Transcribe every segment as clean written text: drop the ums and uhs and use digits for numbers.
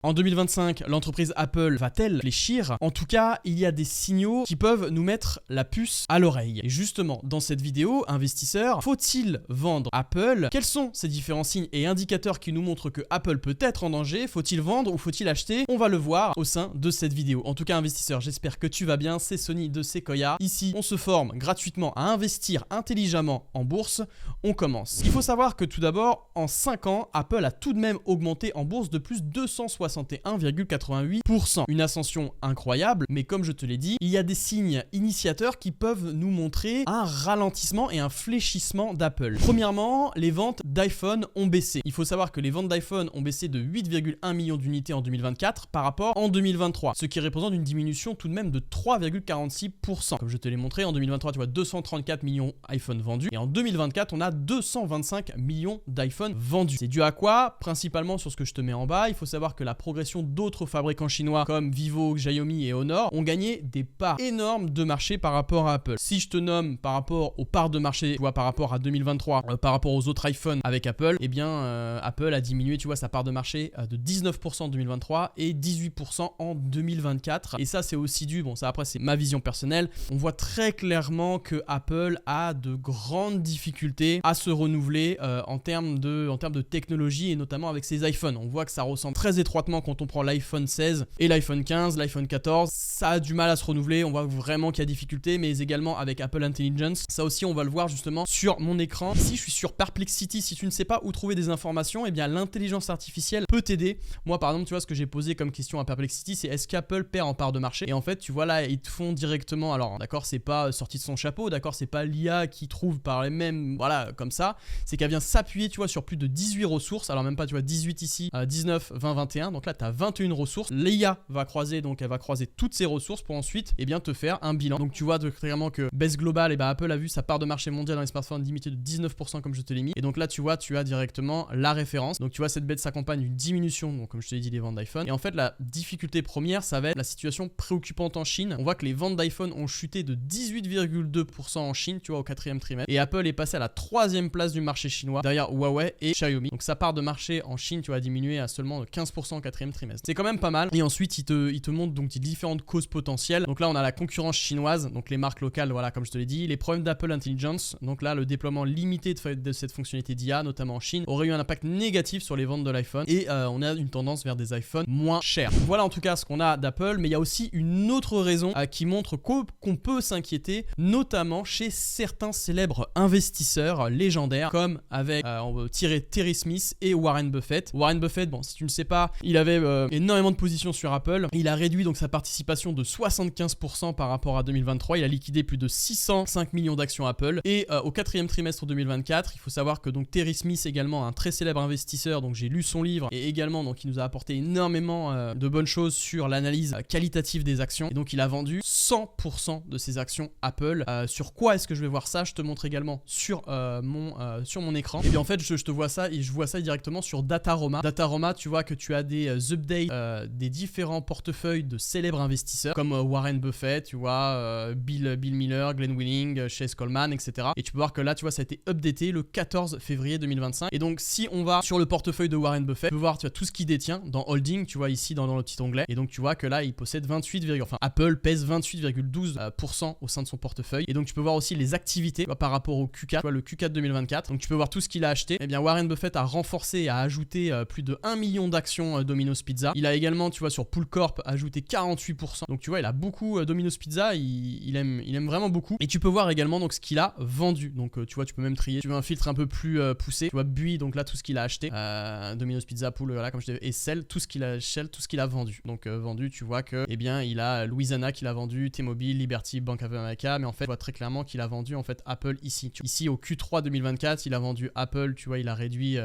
En 2025, l'entreprise Apple va-t-elle fléchir? En tout cas, il y a des signaux qui peuvent nous mettre la puce à l'oreille. Et justement, dans cette vidéo, investisseurs, faut-il vendre Apple? Quels sont ces différents signes et indicateurs qui nous montrent que Apple peut être en danger? Faut-il vendre ou faut-il acheter? On va le voir au sein de cette vidéo. En tout cas, investisseur, j'espère que tu vas bien. C'est Sonny de Sequoia. Ici, on se forme gratuitement à investir intelligemment en bourse. On commence. Il faut savoir que tout d'abord, en 5 ans, Apple a tout de même augmenté en bourse de plus de 261,88%. Une ascension incroyable, mais comme je te l'ai dit, il y a des signes initiateurs qui peuvent nous montrer un ralentissement et un fléchissement d'Apple. Premièrement, les ventes d'iPhone ont baissé. Il faut savoir que les ventes d'iPhone ont baissé de 8,1 millions d'unités en 2024 par rapport en 2023, ce qui représente une diminution tout de même de 3,46%. Comme je te l'ai montré, en 2023, tu vois 234 millions d'iPhone vendus et en 2024, on a 225 millions d'iPhone vendus. C'est dû à quoi? Principalement sur ce que je te mets en bas. Il faut savoir que la progression d'autres fabricants chinois comme Vivo, Xiaomi et Honor ont gagné des parts énormes de marché par rapport à Apple. Si je te nomme par rapport aux parts de marché, tu vois, par rapport à 2023, par rapport aux autres iPhones avec Apple, eh bien Apple a diminué, tu vois, sa part de marché de 19% en 2023 et 18% en 2024. Et ça, c'est aussi dû, bon ça après c'est ma vision personnelle, on voit très clairement que Apple a de grandes difficultés à se renouveler en termes de technologie et notamment avec ses iPhones. On voit que ça ressemble très étroitement quand on prend l'iPhone 16 et l'iPhone 15, l'iPhone 14. Ça a du mal à se renouveler, on voit vraiment qu'il y a difficulté, mais également avec Apple Intelligence. Ça aussi, on va le voir justement sur mon écran. Ici, je suis sur Perplexity. Si tu ne sais pas où trouver des informations, eh bien l'intelligence artificielle peut t'aider. Moi, par exemple, tu vois, ce que j'ai posé comme question à Perplexity, c'est est-ce qu'Apple perd en part de marché? Et en fait, tu vois là, ils te font directement, alors d'accord, c'est pas sorti de son chapeau, d'accord, c'est pas l'IA qui trouve par les mêmes, voilà, comme ça, c'est qu'elle vient s'appuyer, tu vois, sur plus de 18 ressources, alors même pas, tu vois, 18 ici, 19, 20, 21, donc là, tu as 21 ressources. L'IA va croiser, donc elle va croiser toutes ces ressources pour ensuite, eh bien, te faire un bilan. Donc tu vois clairement que baisse globale, et ben Apple a vu sa part de marché mondial dans les smartphones diminuer de 19% comme je te l'ai mis. Et donc là, tu vois, tu as directement la référence. Donc tu vois, cette baisse s'accompagne d'une diminution, donc comme je te l'ai dit, des ventes d'iPhone. Et en fait, la difficulté première, ça va être la situation préoccupante en Chine. On voit que les ventes d'iPhone ont chuté de 18,2% en Chine, tu vois, au 4e trimestre. Et Apple est passé à la 3e place du marché chinois, derrière Huawei et Xiaomi. Donc sa part de marché en Chine, tu vois, a diminué à seulement 15% au 4e trimestre. C'est quand même pas mal. Et ensuite, il te montre donc les différentes causes potentielles. Donc là, on a la concurrence chinoise, donc les marques locales, voilà, comme je te l'ai dit, les problèmes d'Apple Intelligence. Donc là, le déploiement limité de cette fonctionnalité d'IA, notamment en Chine, aurait eu un impact négatif sur les ventes de l'iPhone. Et on a une tendance vers des iPhones moins chers. Voilà en tout cas ce qu'on a d'Apple, mais il y a aussi une autre raison qui montre qu'on peut s'inquiéter, notamment chez certains célèbres investisseurs légendaires, comme avec on va tirer Terry Smith et Warren Buffett. Warren Buffett, bon, si tu ne sais pas, il avait énormément de positions sur Apple. Il a réduit donc sa participation de 75% par rapport à 2023. Il a liquidé plus de 605 millions d'actions Apple. Et au 4e trimestre 2024, il faut savoir que donc Terry Smith également un très célèbre investisseur, donc j'ai lu son livre et également donc il nous a apporté énormément de bonnes choses sur l'analyse qualitative des actions. Et donc il a vendu 100% de ses actions Apple. Sur quoi est-ce que je vais voir ça? Je te montre également sur mon écran. Et bien en fait je te vois ça et je vois ça directement sur Dataroma. Dataroma, tu vois que tu as des updates des différents portefeuilles de célèbres investisseurs comme Warren Buffett, tu vois, Bill Miller, Glenn Willing, Chase Coleman, etc. Et tu peux voir que là, tu vois, ça a été updaté le 14 février 2025. Et donc, si on va sur le portefeuille de Warren Buffett, tu peux voir, tu vois, tout ce qu'il détient dans Holding, tu vois, ici dans le petit onglet. Et donc, tu vois que là, il possède Apple pèse 28,12% au sein de son portefeuille. Et donc, tu peux voir aussi les activités, tu vois, par rapport au Q4, tu vois, le Q4 2024. Donc, tu peux voir tout ce qu'il a acheté. Eh bien, Warren Buffett a renforcé, a ajouté plus de 1 million d'actions Domino's Pizza. Il a également, tu vois, sur Pool Corp, ajouté 48%. Donc, tu vois, il a beaucoup Domino's Pizza, il aime vraiment beaucoup. Et tu peux voir également donc ce qu'il a vendu. Donc, tu vois, tu peux même trier. Tu veux un filtre un peu plus poussé. Tu vois, Bui, donc là, tout ce qu'il a acheté. Domino's Pizza, Pool, voilà, comme je disais, et Shell, tout ce qu'il a vendu. Donc, vendu, tu vois que, eh bien, il a Louisiana qu'il a vendu, T-Mobile, Liberty, Bank of America. Mais en fait, tu vois très clairement qu'il a vendu, en fait, Apple ici. Ici, au Q3 2024, il a vendu Apple, tu vois, il a réduit,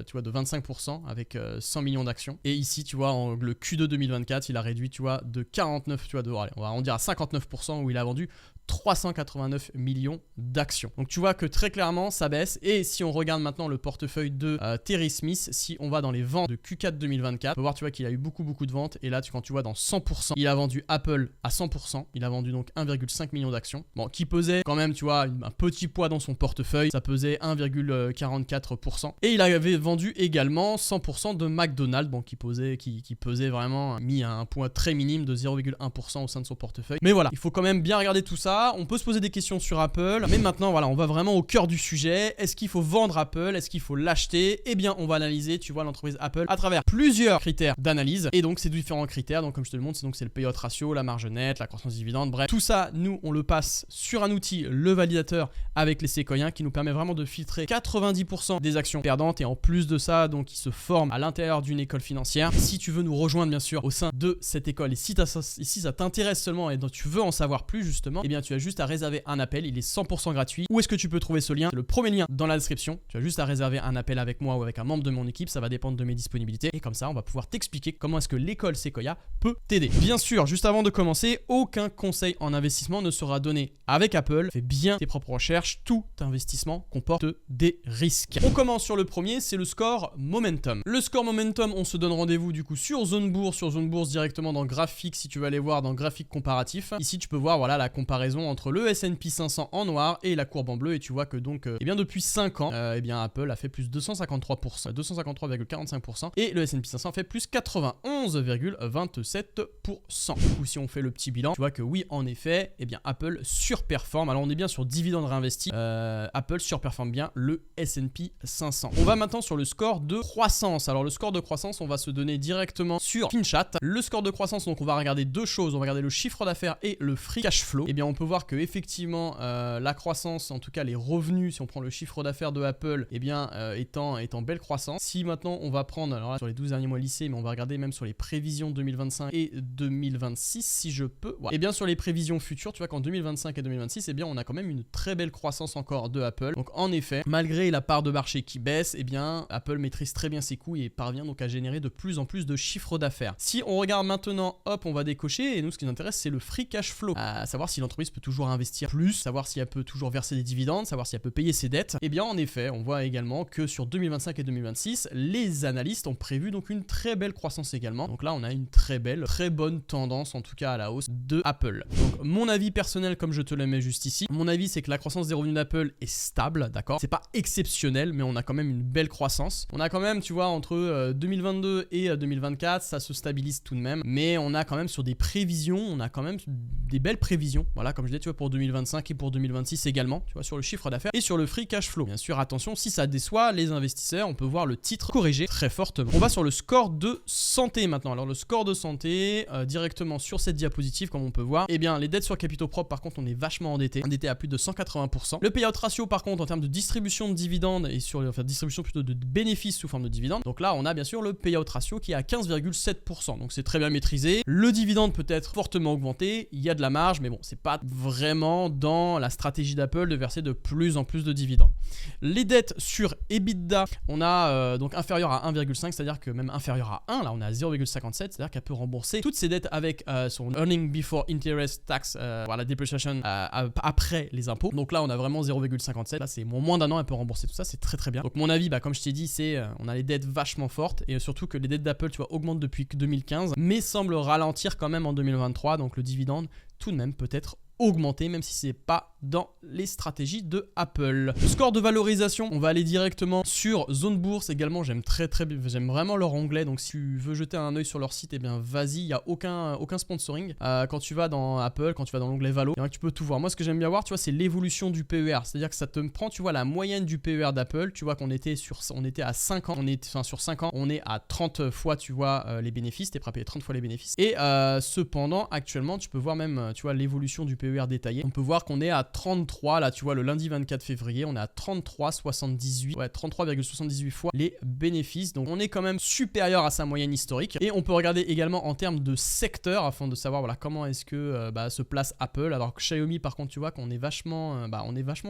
tu vois, de 25% avec 100 millions d'actions. Et ici, tu vois, le Q2 2024, il a réduit, tu vois, de 49, tu vois, on va arrondir à 59% où il a vendu 389 millions d'actions. Donc tu vois que très clairement ça baisse. Et si on regarde maintenant le portefeuille de Terry Smith, si on va dans les ventes de Q4 2024, on peut voir tu vois qu'il a eu beaucoup de ventes. Et là quand tu vois dans 100%, il a vendu Apple à 100%. Il a vendu donc 1,5 million d'actions. Bon, qui pesait quand même tu vois un petit poids dans son portefeuille. Ça pesait 1,44%. Et il avait vendu également 100% de McDonald's, bon, qui pesait vraiment, mis à un poids très minime de 0,1% au sein de son portefeuille. Mais voilà, il faut quand même bien regarder tout ça. On peut se poser des questions sur Apple, mais maintenant voilà, on va vraiment au cœur du sujet. Est-ce qu'il faut vendre Apple? Est-ce qu'il faut l'acheter? Eh bien, on va analyser, tu vois, l'entreprise Apple à travers plusieurs critères d'analyse. Et donc, ces différents critères, donc comme je te le montre, c'est le payout ratio, la marge nette, la croissance dividende, bref. Tout ça, nous, on le passe sur un outil, le validateur, avec les séquoiens, qui nous permet vraiment de filtrer 90% des actions perdantes. Et en plus de ça, donc, ils se forment à l'intérieur d'une école financière. Si tu veux nous rejoindre, bien sûr, au sein de cette école, et si ça t'intéresse seulement et dont tu veux en savoir plus, justement, eh bien, tu as juste à réserver un appel. Il est 100% gratuit. Où est-ce que tu peux trouver ce lien? C'est le premier lien dans la description. Tu as juste à réserver un appel avec moi ou avec un membre de mon équipe. Ça va dépendre de mes disponibilités. Et comme ça, on va pouvoir t'expliquer comment est-ce que l'école Sequoia peut t'aider. Bien sûr, juste avant de commencer, aucun conseil en investissement ne sera donné avec Apple. Fais bien tes propres recherches. Tout investissement comporte des risques. On commence sur le premier, c'est le score Momentum. Le score Momentum, on se donne rendez-vous du coup sur Zone Bourse directement dans graphique si tu veux aller voir dans graphique comparatif. Ici, tu peux voir voilà la comparaison entre le S&P 500 en noir et la courbe en bleu et tu vois que donc eh bien depuis 5 ans, eh bien Apple a fait plus 253%, 253,45% et le S&P 500 fait plus 91,27%. Du coup, si on fait le petit bilan, tu vois que oui, en effet, eh bien Apple surperforme. Alors on est bien sur dividendes réinvestis. Apple surperforme bien le S&P 500. On va maintenant sur le score de croissance. Alors le score de croissance, on va se donner directement sur FinChat. Le score de croissance, donc on va regarder deux choses. On va regarder le chiffre d'affaires et le free cash flow. Eh bien on peut voir que effectivement la croissance, en tout cas les revenus, si on prend le chiffre d'affaires de Apple, eh bien est en belle croissance. Si maintenant on va prendre, alors là sur les 12 derniers mois lissés, mais on va regarder même sur les prévisions 2025 et 2026 si je peux. Voilà. Et bien sur les prévisions futures, tu vois qu'en 2025 et 2026, eh bien on a quand même une très belle croissance encore de Apple. Donc en effet, malgré la part de marché qui baisse, eh bien Apple maîtrise très bien ses coûts et parvient donc à générer de plus en plus de chiffre d'affaires. Si on regarde maintenant, hop, on va décocher et nous ce qui nous intéresse c'est le free cash flow, à savoir si l'entreprise peut toujours investir plus, savoir si elle peut toujours verser des dividendes, savoir si elle peut payer ses dettes. Et bien en effet, on voit également que sur 2025 et 2026, les analystes ont prévu donc une très belle croissance également. Donc là, on a une très bonne tendance en tout cas à la hausse de Apple. Donc mon avis personnel, comme je te le mets juste ici, mon avis c'est que la croissance des revenus d'Apple est stable, d'accord? C'est pas exceptionnel, mais on a quand même une belle croissance. On a quand même, tu vois, entre 2022 et 2024, ça se stabilise tout de même, mais on a quand même sur des prévisions, on a quand même des belles prévisions. Voilà, comme je disais, tu vois, pour 2025 et pour 2026 également, tu vois, sur le chiffre d'affaires et sur le free cash flow. Bien sûr, attention, si ça déçoit les investisseurs, on peut voir le titre corrigé très fortement. On va sur le score de santé maintenant. Alors le score de santé, directement sur cette diapositive, comme on peut voir, eh bien les dettes sur capitaux propres, par contre, on est vachement endetté à plus de 180%. Le payout ratio, par contre, en termes de distribution de dividendes et sur distribution plutôt de bénéfices sous forme de dividendes. Donc là, on a bien sûr le payout ratio qui est à 15,7%. Donc c'est très bien maîtrisé. Le dividende peut être fortement augmenté. Il y a de la marge, mais bon, c'est pas vraiment dans la stratégie d'Apple de verser de plus en plus de dividendes. Les dettes sur EBITDA, on a donc inférieur à 1,5, c'est-à-dire que même inférieur à 1, là on est à 0,57, c'est-à-dire qu'elle peut rembourser toutes ses dettes avec son earning before interest tax, voilà, depreciation après les impôts. Donc là on a vraiment 0,57, là c'est moins d'un an, elle peut rembourser tout ça, c'est très bien. Donc mon avis, comme je t'ai dit, c'est on a les dettes vachement fortes et surtout que les dettes d'Apple, tu vois, augmentent depuis 2015, mais semblent ralentir quand même en 2023, donc le dividende tout de même peut être augmenter, même si c'est pas dans les stratégies de Apple. Le score de valorisation, on va aller directement sur Zone Bourse également. J'aime j'aime vraiment leur onglet, donc si tu veux jeter un œil sur leur site, eh bien vas-y, il n'y a aucun sponsoring. Quand tu vas dans Apple, quand tu vas dans l'onglet Valo, tu peux tout voir. Moi ce que j'aime bien voir, tu vois, c'est l'évolution du PER, c'est-à-dire que ça te prend, tu vois, la moyenne du PER d'Apple. Tu vois qu'on était à 5 ans, sur 5 ans, on est à 30 fois, tu vois, les bénéfices, t'es prêt à payer 30 fois les bénéfices. Et cependant, actuellement, tu peux voir même, tu vois, l'évolution du PER détaillé. On peut voir qu'on est à 33, là tu vois, le lundi 24 février, on est à 33,78 fois les bénéfices. Donc on est quand même supérieur à sa moyenne historique. Et on peut regarder également en termes de secteur afin de savoir voilà comment est-ce que se place Apple. Alors que Xiaomi, par contre, tu vois qu'on est vachement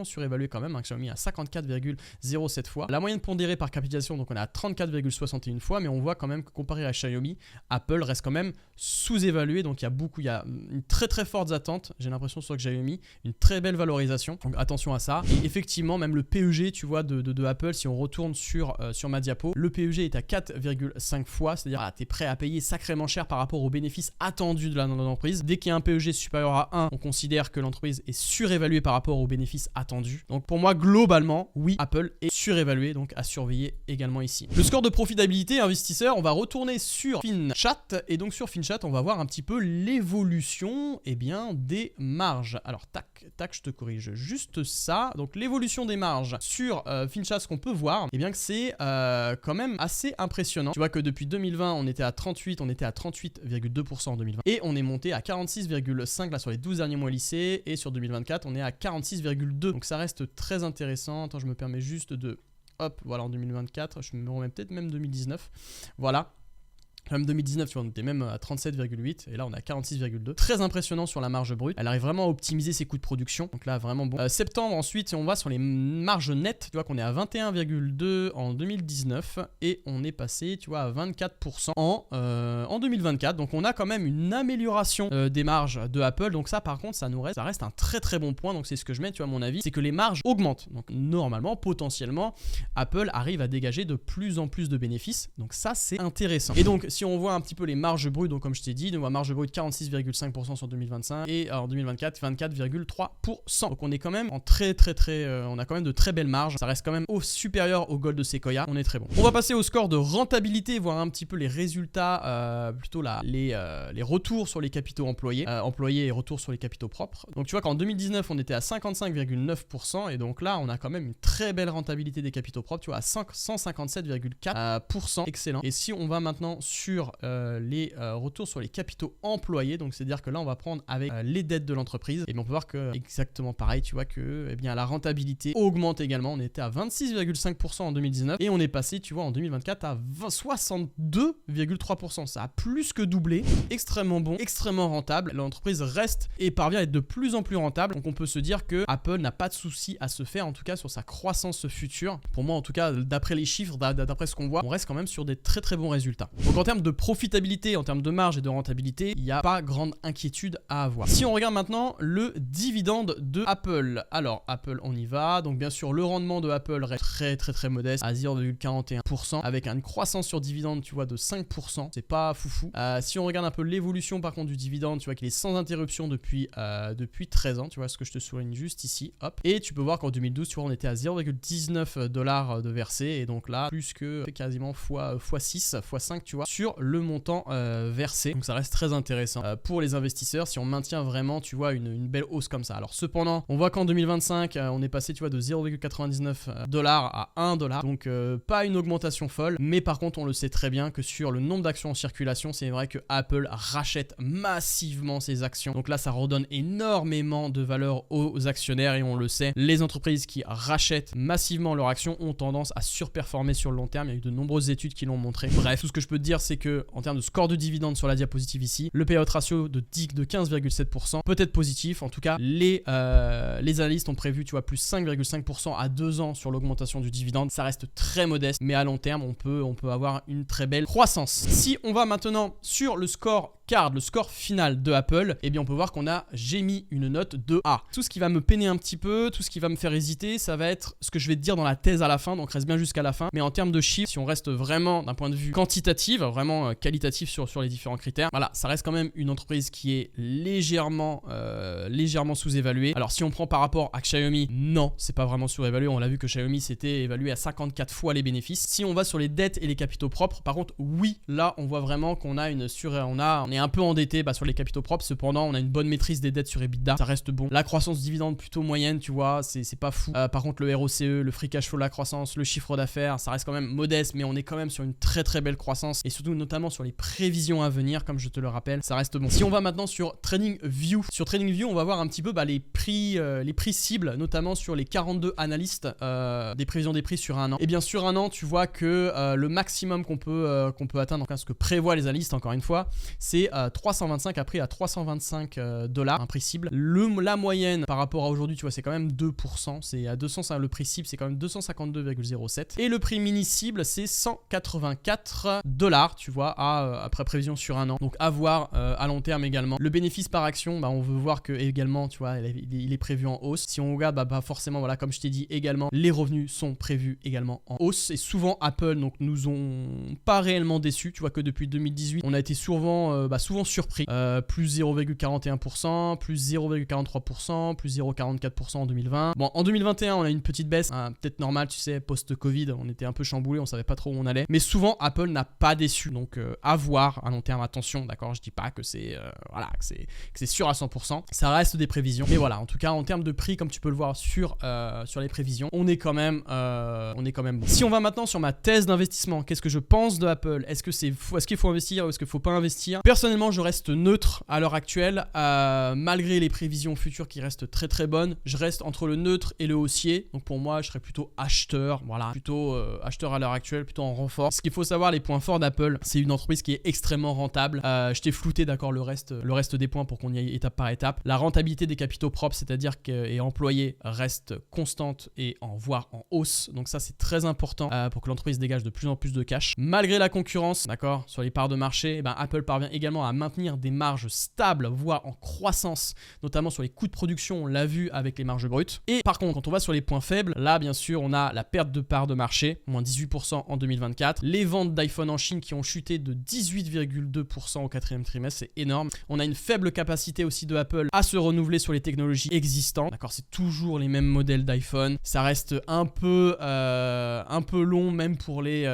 surévalué quand même. Xiaomi à 54,07 fois. La moyenne pondérée par capitalisation, donc on est à 34,61 fois, mais on voit quand même que comparé à Xiaomi, Apple reste quand même sous-évalué. Donc il y a une très très forte attente, j'ai l'impression sur Xiaomi, une très belle valorisation, donc attention à ça. Et effectivement même le PEG tu vois de Apple, si on retourne sur ma diapo, le PEG est à 4,5 fois, c'est-à-dire t'es prêt à payer sacrément cher par rapport aux bénéfices attendus de l'entreprise. Dès qu'il y a un PEG supérieur à 1, on considère que l'entreprise est surévaluée par rapport aux bénéfices attendus. Donc pour moi globalement, oui, Apple est surévalué, donc à surveiller également ici. Le score de profitabilité investisseur, on va retourner sur FinChat, et donc sur FinChat on va voir un petit peu l'évolution des marges. Alors tac, je te corrige juste ça. Donc l'évolution des marges sur FinChat, ce qu'on peut voir, que c'est quand même assez impressionnant. Tu vois que depuis 2020 on était à 38,2% en 2020 et on est monté à 46,5 là sur les 12 derniers mois lycée, et sur 2024 on est à 46,2. Donc ça reste très intéressant. Attends, je me permets juste de hop, voilà, en 2024, je me remets peut-être même 2019. Voilà. Même 2019, tu vois, on était même à 37,8 et là on est à 46,2. Très impressionnant sur la marge brute. Elle arrive vraiment à optimiser ses coûts de production. Donc là, vraiment bon. Septembre, ensuite, si on va sur les marges nettes, tu vois qu'on est à 21,2 en 2019 et on est passé, tu vois, à 24% en 2024. Donc on a quand même une amélioration des marges de Apple. Donc ça, par contre, ça reste un très très bon point. Donc c'est ce que je mets, tu vois, à mon avis, c'est que les marges augmentent. Donc normalement, potentiellement, Apple arrive à dégager de plus en plus de bénéfices. Donc ça, c'est intéressant. Et donc, si on voit un petit peu les marges brutes, donc comme je t'ai dit, on voit marge brute 46,5% sur 2025 et en 2024 24,3%. Donc on est quand même en on a quand même de très belles marges. Ça reste quand même supérieur au Gold de Sequoia. On est très bon. On va passer au score de rentabilité, voir un petit peu les résultats, plutôt là, les retours sur les capitaux employés et retours sur les capitaux propres. Donc tu vois qu'en 2019 on était à 55,9% et donc là on a quand même une très belle rentabilité des capitaux propres, tu vois, à 157,4%. Excellent. Et si on va maintenant sur les retours sur les capitaux employés, donc c'est à dire que là on va prendre avec les dettes de l'entreprise, et bien on peut voir que exactement pareil, tu vois que la rentabilité augmente également. On était à 26,5% en 2019 et on est passé, tu vois, en 2024 à 62,3%. Ça a plus que doublé. Extrêmement bon, extrêmement rentable. L'entreprise reste et parvient à être de plus en plus rentable. Donc on peut se dire que Apple n'a pas de souci à se faire, en tout cas sur sa croissance future. Pour moi en tout cas, d'après les chiffres, d'après ce qu'on voit, on reste quand même sur des très très bons résultats. Donc en termes de profitabilité, en termes de marge et de rentabilité, il n'y a pas grande inquiétude à avoir. Si on regarde maintenant le dividende de Apple. Alors Apple, on y va. Donc bien sûr le rendement de Apple reste très très très modeste à 0,41% avec une croissance sur dividende, tu vois, de 5%. C'est pas foufou. Si on regarde un peu l'évolution par contre du dividende, tu vois qu'il est sans interruption depuis 13 ans. Tu vois ce que je te souligne juste ici. Hop. Et tu peux voir qu'en 2012, tu vois, on était à 0,19 $ de versé, et donc là plus que quasiment x6, x5, tu vois, sur le montant versé. Donc ça reste très intéressant pour les investisseurs si on maintient vraiment, tu vois, une belle hausse comme ça. Alors cependant, on voit qu'en 2025 on est passé, tu vois, de 0,99 $ à 1 $. Donc pas une augmentation folle, mais par contre on le sait très bien que sur le nombre d'actions en circulation, c'est vrai que Apple rachète massivement ses actions. Donc là ça redonne énormément de valeur aux actionnaires, et on le sait, les entreprises qui rachètent massivement leurs actions ont tendance à surperformer sur le long terme. Il y a eu de nombreuses études qui l'ont montré. Bref, tout ce que je peux te dire, c'est que en termes de score de dividende sur la diapositive ici, le payout ratio de 15,7% peut être positif. En tout cas, les analystes ont prévu, tu vois, plus 5,5% à 2 ans sur l'augmentation du dividende. Ça reste très modeste, mais à long terme, on peut avoir une très belle croissance. Si on va maintenant sur le score card, le score final de Apple, eh bien on peut voir j'ai mis une note de A. Tout ce qui va me peiner un petit peu, tout ce qui va me faire hésiter, ça va être ce que je vais te dire dans la thèse à la fin, donc reste bien jusqu'à la fin. Mais en termes de chiffres, si on reste vraiment d'un point de vue quantitatif, vraiment qualitatif sur les différents critères, voilà, ça reste quand même une entreprise qui est légèrement sous-évaluée. Alors si on prend par rapport à Xiaomi, non, c'est pas vraiment surévalué. On l'a vu que Xiaomi s'était évalué à 54 fois les bénéfices. Si on va sur les dettes et les capitaux propres, par contre, oui, là on voit vraiment qu'on a on est un peu endetté sur les capitaux propres. Cependant, on a une bonne maîtrise des dettes sur EBITDA, ça reste bon. La croissance dividende plutôt moyenne, tu vois, c'est pas fou. Par contre, le ROCE, le free cash flow, la croissance, le chiffre d'affaires, ça reste quand même modeste, mais on est quand même sur une très très belle croissance, et surtout notamment sur les prévisions à venir, comme je te le rappelle, ça reste bon. Si on va maintenant sur TradingView, on va voir un petit peu les prix cibles, notamment sur les 42 analystes, des prévisions des prix sur un an. Et bien sur un an, tu vois que le maximum qu'on peut atteindre, en tout cas ce que prévoient les analystes, encore une fois, c'est et 325 après à 325 dollars, un prix cible. La moyenne par rapport à aujourd'hui, tu vois, c'est quand même 2%. C'est à 200, le prix cible, c'est quand même 252,07. Et le prix mini cible, c'est 184 dollars, tu vois, après prévision sur un an. Donc à voir à long terme également. Le bénéfice par action, on veut voir que également, tu vois, il est prévu en hausse. Si on regarde, forcément, voilà, comme je t'ai dit également, les revenus sont prévus également en hausse. Et souvent Apple donc nous ont pas réellement déçus. Tu vois que depuis 2018, on a été souvent surpris. Plus 0,41%, plus 0,43%, plus 0,44% en 2020. Bon, en 2021, on a une petite baisse, peut-être normal, tu sais, post-Covid, on était un peu chamboulé, on savait pas trop où on allait. Mais souvent, Apple n'a pas déçu. Donc, à voir à long terme, attention, d'accord, je dis pas que c'est que c'est sûr à 100%. Ça reste des prévisions. Mais voilà, en tout cas, en termes de prix, comme tu peux le voir sur les prévisions, on est quand même bon. Si on va maintenant sur ma thèse d'investissement, qu'est-ce que je pense de Apple? Est-ce qu'il faut investir ou est-ce qu'il faut pas investir? Personnellement, je reste neutre à l'heure actuelle, malgré les prévisions futures qui restent très très bonnes. Je reste entre le neutre et le haussier. Donc pour moi, je serais plutôt acheteur. Voilà, plutôt acheteur à l'heure actuelle, plutôt en renfort. Ce qu'il faut savoir, les points forts d'Apple, c'est une entreprise qui est extrêmement rentable. Je t'ai flouté, d'accord, le reste des points pour qu'on y aille étape par étape. La rentabilité des capitaux propres, c'est-à-dire et employés, reste constante et voire en hausse. Donc ça, c'est très important pour que l'entreprise dégage de plus en plus de cash. Malgré la concurrence, d'accord, sur les parts de marché, Apple parvient également à maintenir des marges stables, voire en croissance, notamment sur les coûts de production, on l'a vu avec les marges brutes. Et par contre, quand on va sur les points faibles, là, bien sûr, on a la perte de parts de marché, moins 18% en 2024. Les ventes d'iPhone en Chine qui ont chuté de 18,2% au quatrième trimestre, c'est énorme. On a une faible capacité aussi de Apple à se renouveler sur les technologies existantes. D'accord, c'est toujours les mêmes modèles d'iPhone. Ça reste un peu long, même pour les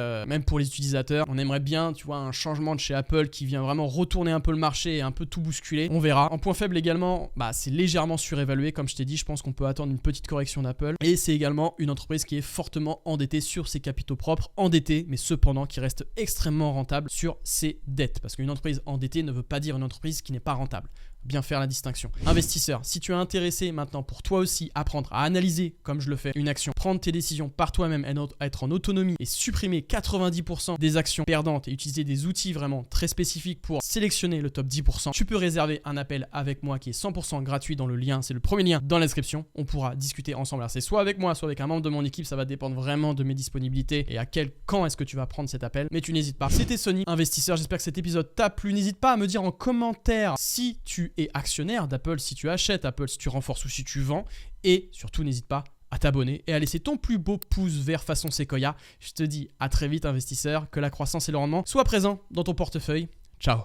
utilisateurs. On aimerait bien, tu vois, un changement de chez Apple qui vient vraiment retourner un peu le marché et un peu tout bousculer. On verra. En point faible également, c'est légèrement surévalué. Comme je t'ai dit, je pense qu'on peut attendre une petite correction d'Apple. Et c'est également une entreprise qui est fortement endettée sur ses capitaux propres. Endettée, mais cependant qui reste extrêmement rentable sur ses dettes. Parce qu'une entreprise endettée ne veut pas dire une entreprise qui n'est pas rentable. Bien faire la distinction. Investisseur, si tu es intéressé maintenant pour toi aussi apprendre à analyser, comme je le fais, une action, prendre tes décisions par toi-même, être en autonomie et supprimer 90% des actions perdantes et utiliser des outils vraiment très spécifiques pour sélectionner le top 10%, tu peux réserver un appel avec moi qui est 100% gratuit dans le lien, c'est le premier lien dans la description. On pourra discuter ensemble. Alors c'est soit avec moi, soit avec un membre de mon équipe, ça va dépendre vraiment de mes disponibilités et quand est-ce que tu vas prendre cet appel, mais tu n'hésites pas. C'était Sony, investisseur, j'espère que cet épisode t'a plu. N'hésite pas à me dire en commentaire si tu es actionnaire d'Apple, si tu achètes Apple, si tu renforces ou si tu vends. Et surtout, n'hésite pas à t'abonner et à laisser ton plus beau pouce vert façon Sequoia. Je te dis à très vite, investisseur, que la croissance et le rendement soient présents dans ton portefeuille. Ciao.